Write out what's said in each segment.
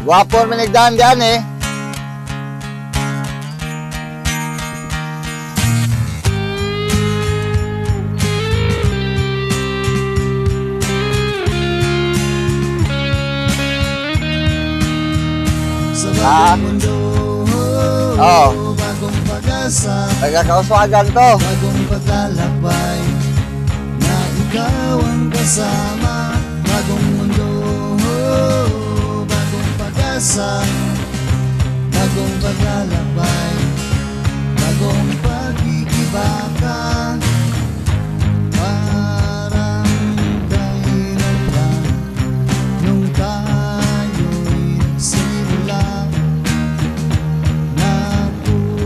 Gwapo may nagdaan diyan eh. Sa bagong mundo, Oh. bagong pag-asa, Nagkakauswagan to. bagong paglalakbay, na ikaw ang kasama. Bagong mundo, bagong pag-asa, bagong paglalakbay, bagong pagkikibaka. Parang kailan lang nung tayo'y simula, natutong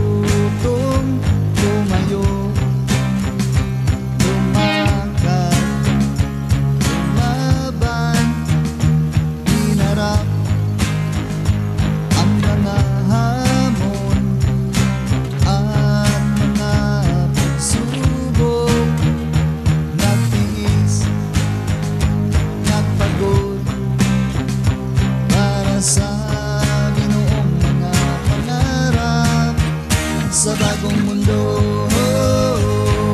tumayo, lumakad, lumaban, hinarap ang mga hamon at mga pagsubok, nagtiis, nagpagod para sa ginoong mga pangarap. Sa bagong mundo,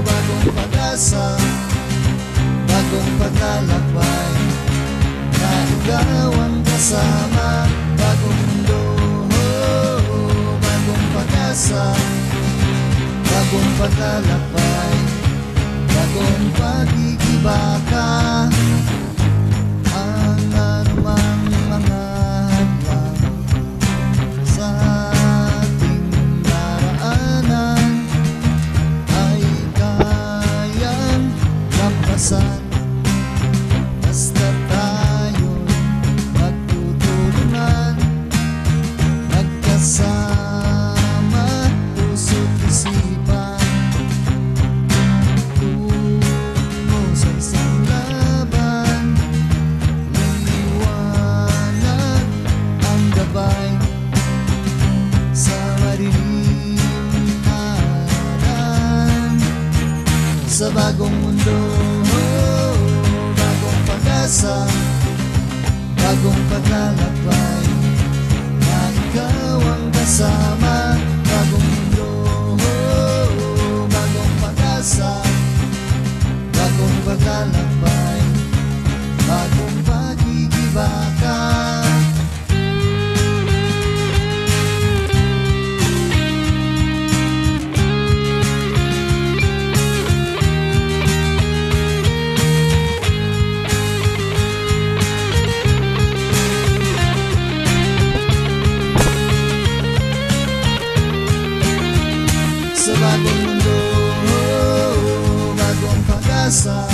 bagong pag-asa, bagong paglalakbay, na ikaw ang kasama. Bagong mundo, bagong pag-asa, bagong paglalakbay, bagong pagkikibaka. Ang anumang mga hadlang sa ating daraanan ay kayang lampasan, basta tayo'y magtutulungan, magkasama, puso't isipan, tungo sa isang laban. Liwanag ang gabay sa madilim na aralan. Sa bagong mundo, bagong pag-asa, bagong paglalakbay, na ikaw ang kasama. Bagong mundo, bagong pag-asa, bagong paglalakbay, bagong pagkikibaka. Sa bagong mundo, bagong pag-asa,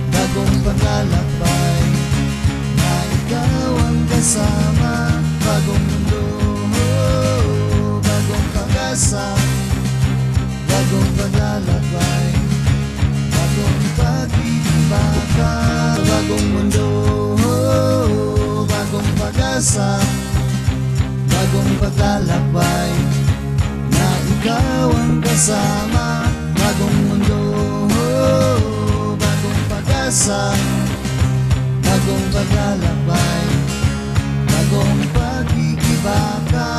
bagong paglalakbay, na ikaw ang kasama. Bagong mundo, bagong pag-asa, bagong paglalakbay, bagong pagkikibaka. Sa bagong mundo, bagong pag-asa, bagong paglalakbay, na ikaw ang kasama. Bagong mundo, bagong pag-asa, bagong paglalakbay, bagong pagkikibaka.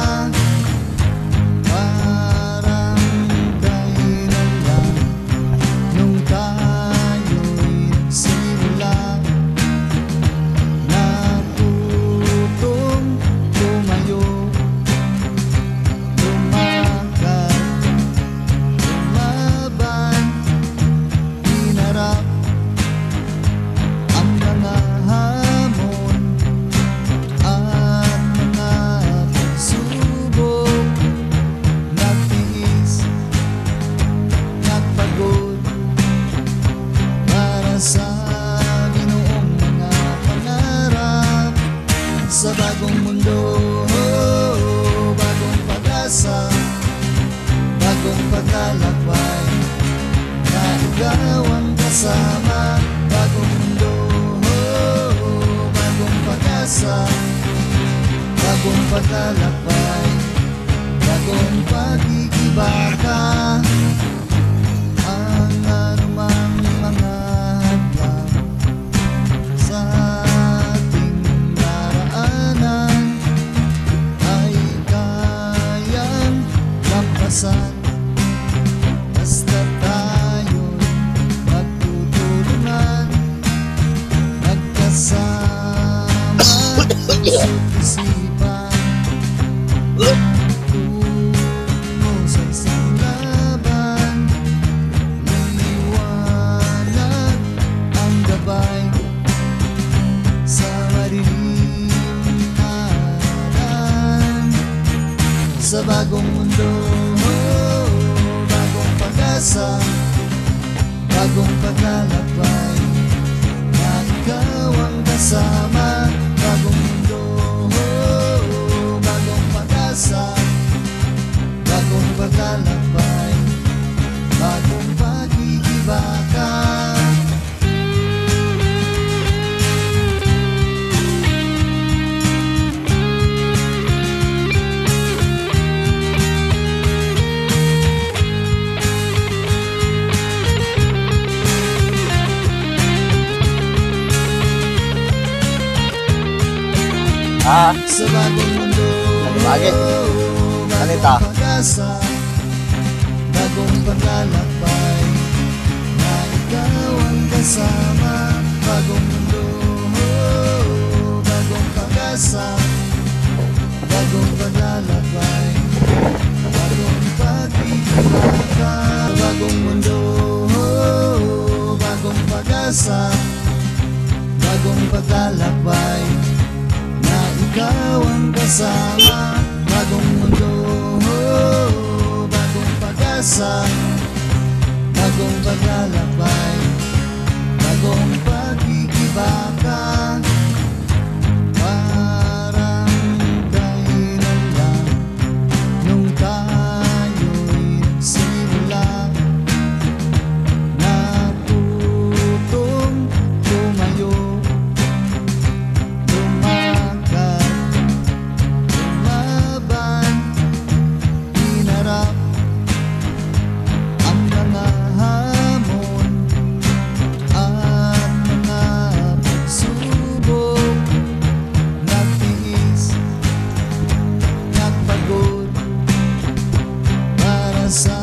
Parang kailan lang nung tayo'y simula, natutong tumayo, lumakad, lumaban, hinarap ang mga hamon at mga pagsubok, nagtiis, nagpagod para sa ginoong mga pangarap. Sa bagong mundo, bagong pag-asa, bagong paglalakbay, na ikaw ang kasama. Bagong mundo, bagong pag-asa, bagong paglalakbay, bagong pagkikibaka. Ang anumang mga hadlang sa ating daraanan puso't isipan. Tungo sa isang laban, liwanag ang gabay sa madilim na aralan. Sa bagong mundo, bagong pag-asa, bagong paglalakbay, na ikaw ang kasama. Bagong mundo, bagong pag-asa, bagong paglalakbay, bagong pag-iibaka. Sa bagong mundo, Bakit? Salita. bagong pag-asa, bagong paglalakbay, na ikaw ang kasama. Bagong mundo, bagong pag-asa, bagong paglalakbay, bagong pag-ibaka. Bagong mundo, bagong pag-asa, bagong paglalakbay, na ikaw ang kasama. Bagong mundo, bagong pag-asa, bagong paglalakbay, bagong pag-iibaka. Parang kailan lang nung tayo'y nagsimula, natutong tumayo, ang mga hamon at mga pagsubok. Nagtiis, nagpagod para sa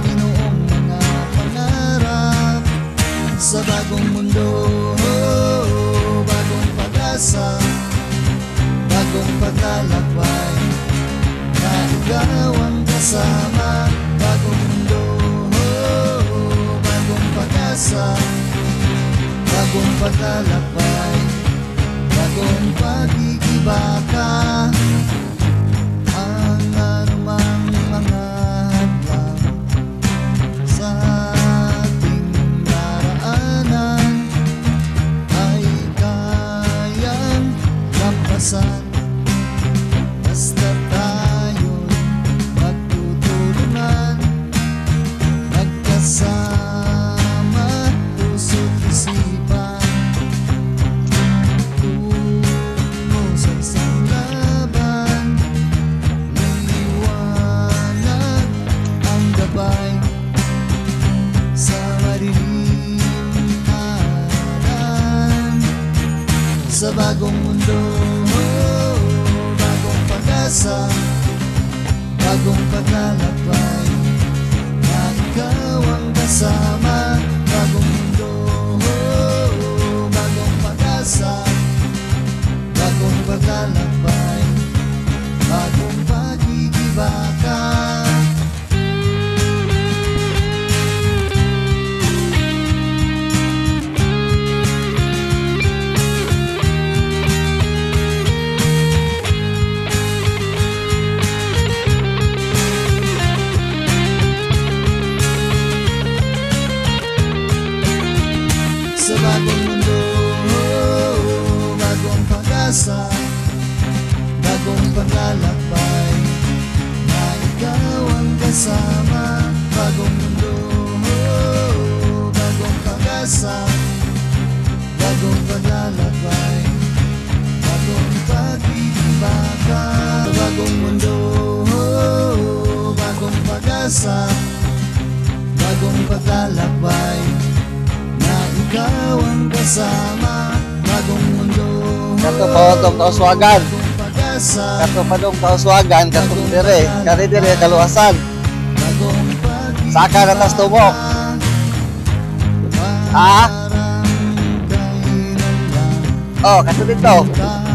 ginoong mga pangarap. Sa bagong mundo, bagong pag-asa, bagong paglalakbay, na ikaw ang kasama. Bagong mundo, bagong pag-asa, bagong paglalakbay, bagong pag-iibaka. Ang anumang mga hadlang sa ating daraanan ay kayang lampasan, basta tayo'y magtutulungan, magkasama, puso't isipan. Tungo sa isang laban, liwanag ang gabay sa madilim na aralan. Sa bagong mundo, bagong pag-asa, bagong paglalakbay, na ikaw ang kasama. Bagong mundo, bagong pag-asa, bagong paglalakbay, bagong pag-iibaka. Sa bagong mundo, bagong pag-asa, bagong paglalakbay, na ikaw ang kasama. Bagong mundo, bagong pag-asa, bagong paglalakbay, bagong pag-iibaka. Bagong mundo, bagong pag-asa, bagong paglalakbay, na ikaw ang kasama. Bagong mundo, Kato pa itong kauswagan. bagong pag-asa, Kato pa itong kauswagan. Kato dire. Kari dire kaluasan. bagong pag-ibaka. Saka na tas tumok. Ah? Parang kailan lang Oh, kato dito. tayo